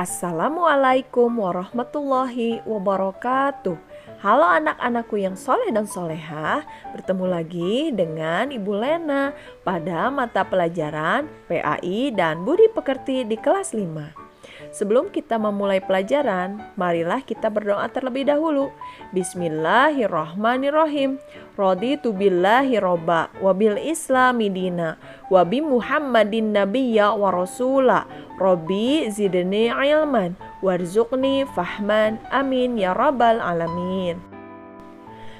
Assalamualaikum warahmatullahi wabarakatuh. Halo anak-anakku yang soleh dan solehah, bertemu lagi dengan Ibu Lena pada mata pelajaran PAI dan Budi Pekerti di kelas 5. Sebelum kita memulai pelajaran, marilah kita berdoa terlebih dahulu. Bismillahirrahmanirrahim. Raditu billahi robba, wabil islami dina, wabi muhammadin nabiyya wa rasula. Robbi zidni ilman, warzuqni fahman, amin ya rabbal alamin.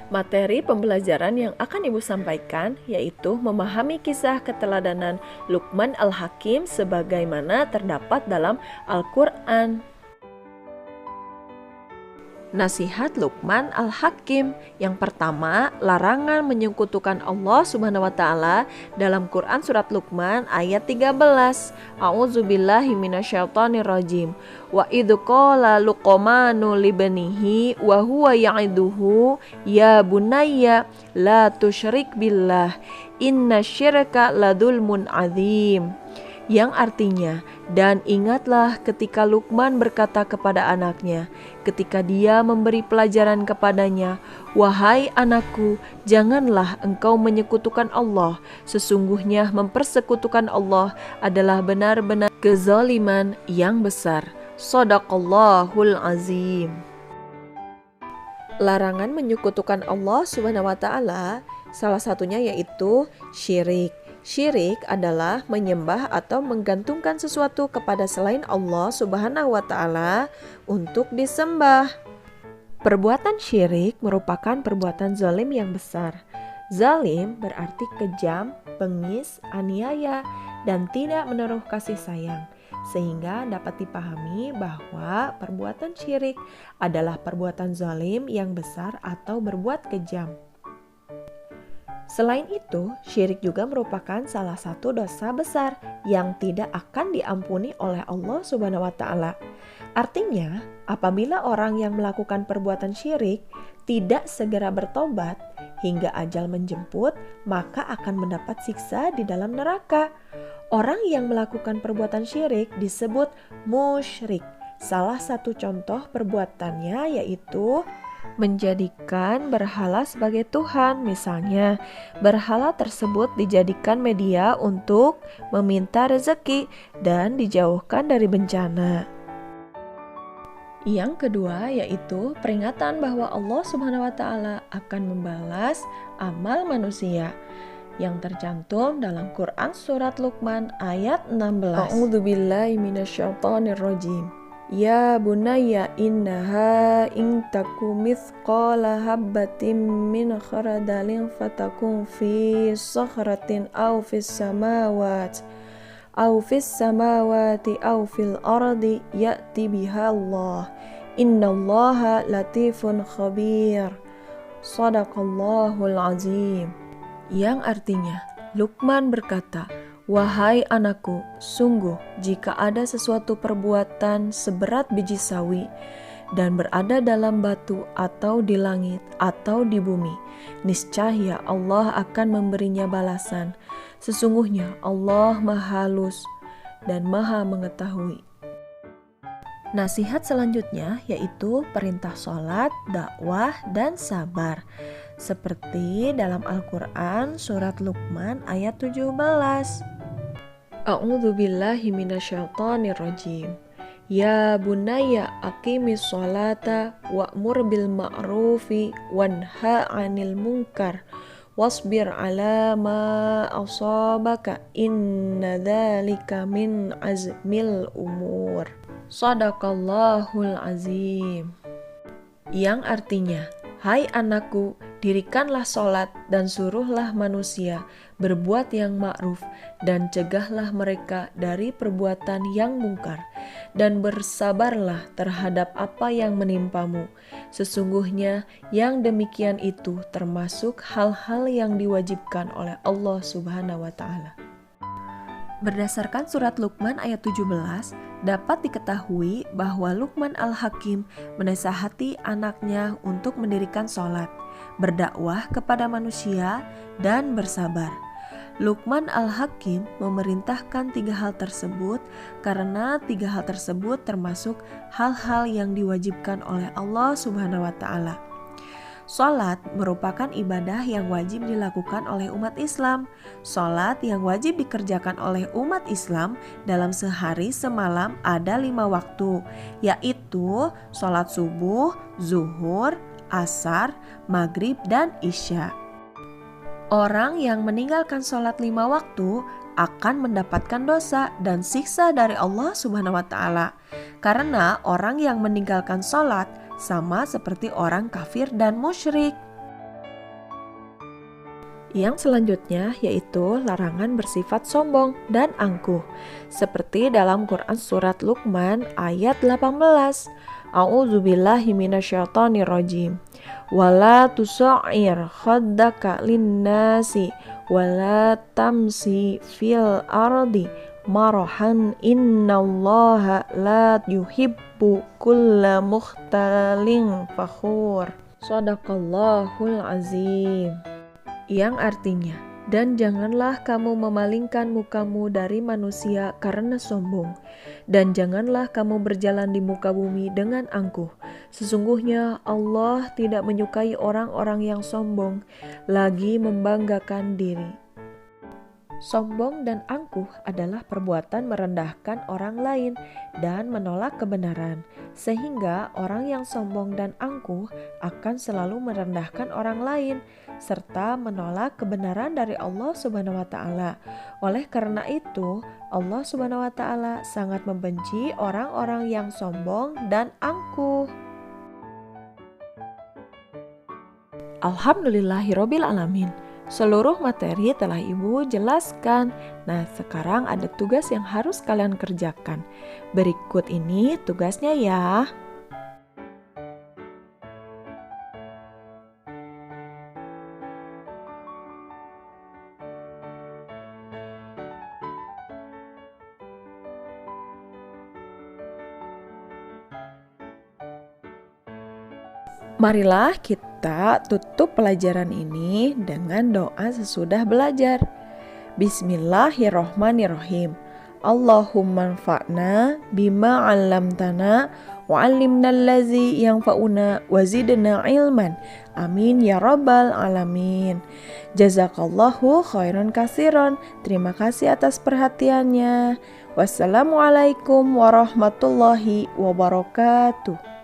Materi pembelajaran yang akan Ibu sampaikan yaitu memahami kisah keteladanan Luqman Al-Hakim sebagaimana terdapat dalam Al-Quran. Nasihat Luqman Al-Hakim. Yang pertama, larangan menyekutukan Allah Subhanahu wa taala dalam Quran surat Luqman ayat 13. A'udzubillahi minasyaitonirrajim. Wa idz qala Luqmanu libnihi wa huwa ya'iduhu ya bunayya la tusyrik billah innasyirka ladzulmun adzim. Yang artinya, dan ingatlah ketika Luqman berkata kepada anaknya, ketika dia memberi pelajaran kepadanya, wahai anakku, janganlah engkau menyekutukan Allah. Sesungguhnya mempersekutukan Allah adalah benar-benar kezaliman yang besar. Shadaqallahul azim. Larangan menyekutukan Allah Subhanahu wa taala salah satunya yaitu syirik. Syirik adalah menyembah atau menggantungkan sesuatu kepada selain Allah Subhanahu wa taala untuk disembah. Perbuatan syirik merupakan perbuatan zalim yang besar. Zalim berarti kejam, bengis, aniaya, dan tidak menaruh kasih sayang. Sehingga dapat dipahami bahwa perbuatan syirik adalah perbuatan zalim yang besar atau berbuat kejam. Selain itu, syirik juga merupakan salah satu dosa besar yang tidak akan diampuni oleh Allah Subhanahu wa taala. Artinya, apabila orang yang melakukan perbuatan syirik tidak segera bertobat hingga ajal menjemput, maka akan mendapat siksa di dalam neraka. Orang yang melakukan perbuatan syirik disebut musyrik. Salah satu contoh perbuatannya yaitu menjadikan berhala sebagai Tuhan. Misalnya, berhala tersebut dijadikan media untuk meminta rezeki dan dijauhkan dari bencana. Yang kedua yaitu peringatan bahwa Allah Subhanahu wa taala akan membalas amal manusia yang tercantum dalam Quran surat Luqman ayat 16. A'udzubillahi minasyaitonirrajim. Ya bunayya innaha in taku mithqala habbatin min khardalin fatakun fi sakhratin aw fis samawati aw fil ardi ya'ti biha Allah innallaha latifun khabir. Shadaqallahul azim. Yang artinya, Luqman berkata, wahai anakku, sungguh jika ada sesuatu perbuatan seberat biji sawi dan berada dalam batu atau di langit atau di bumi, niscaya Allah akan memberinya balasan. Sesungguhnya Allah Maha halus dan Maha mengetahui. Nasihat selanjutnya yaitu perintah sholat, dakwah, dan sabar. Seperti dalam Al-Quran surat Luqman ayat 17. A'udzubillahi minasyaitonirrajim. Ya bunayya aqimis sholata wa'mur bil ma'rufi wanha 'anil munkar wasbir 'ala ma asabaka inna dzalika min azmil umur. Shadaqallahul azim. Yang artinya, hai anakku, dirikanlah sholat dan suruhlah manusia berbuat yang ma'ruf dan cegahlah mereka dari perbuatan yang mungkar dan bersabarlah terhadap apa yang menimpamu. Sesungguhnya yang demikian itu termasuk hal-hal yang diwajibkan oleh Allah Subhanahu wa taala. Berdasarkan surat Luqman ayat 17, dapat diketahui bahwa Luqman Al-Hakim menasihati anaknya untuk mendirikan sholat, berdakwah kepada manusia, dan bersabar. Luqman Al-Hakim memerintahkan 3 hal tersebut karena 3 hal tersebut termasuk hal-hal yang diwajibkan oleh Allah Subhanahu wa Ta'ala. Salat merupakan ibadah yang wajib dilakukan oleh umat Islam. Salat yang wajib dikerjakan oleh umat Islam dalam sehari semalam ada 5 waktu, yaitu salat subuh, zuhur, asar, maghrib, dan isya. Orang yang meninggalkan sholat 5 waktu akan mendapatkan dosa dan siksa dari Allah Subhanahu wa Ta'ala. Karena orang yang meninggalkan sholat sama seperti orang kafir dan musyrik. Yang selanjutnya yaitu larangan bersifat sombong dan angkuh. Seperti dalam Quran surat Luqman ayat 18. A'udzubillahi minasyaitonirrajim. Wala tusa'ir khaddaka linnasi wala tamsi fil ardi marahan innallaha la yuhibbu kulla mukhtalin fakhur. Shadaqallahul azim. Yang artinya, dan janganlah kamu memalingkan mukamu dari manusia karena sombong, dan janganlah kamu berjalan di muka bumi dengan angkuh. Sesungguhnya Allah tidak menyukai orang-orang yang sombong, lagi membanggakan diri. Sombong dan angkuh adalah perbuatan merendahkan orang lain dan menolak kebenaran, sehingga orang yang sombong dan angkuh akan selalu merendahkan orang lain serta menolak kebenaran dari Allah Subhanahu wa Ta'ala. Oleh karena itu, Allah Subhanahu wa Ta'ala sangat membenci orang-orang yang sombong dan angkuh. Alhamdulillahirabbil alamin. Seluruh materi telah Ibu jelaskan. Nah, sekarang ada tugas yang harus kalian kerjakan. Berikut ini tugasnya ya. Marilah kita tutup pelajaran ini dengan doa sesudah belajar. Bismillahirrohmanirrohim. Allahumma anfa'na bima 'allamtana wa 'allimna allazi yanfa'una wa zidna ilman. Amin ya rabbal alamin. Jazakallahu khairan katsiran. Terima kasih atas perhatiannya. Wassalamualaikum warahmatullahi wabarakatuh.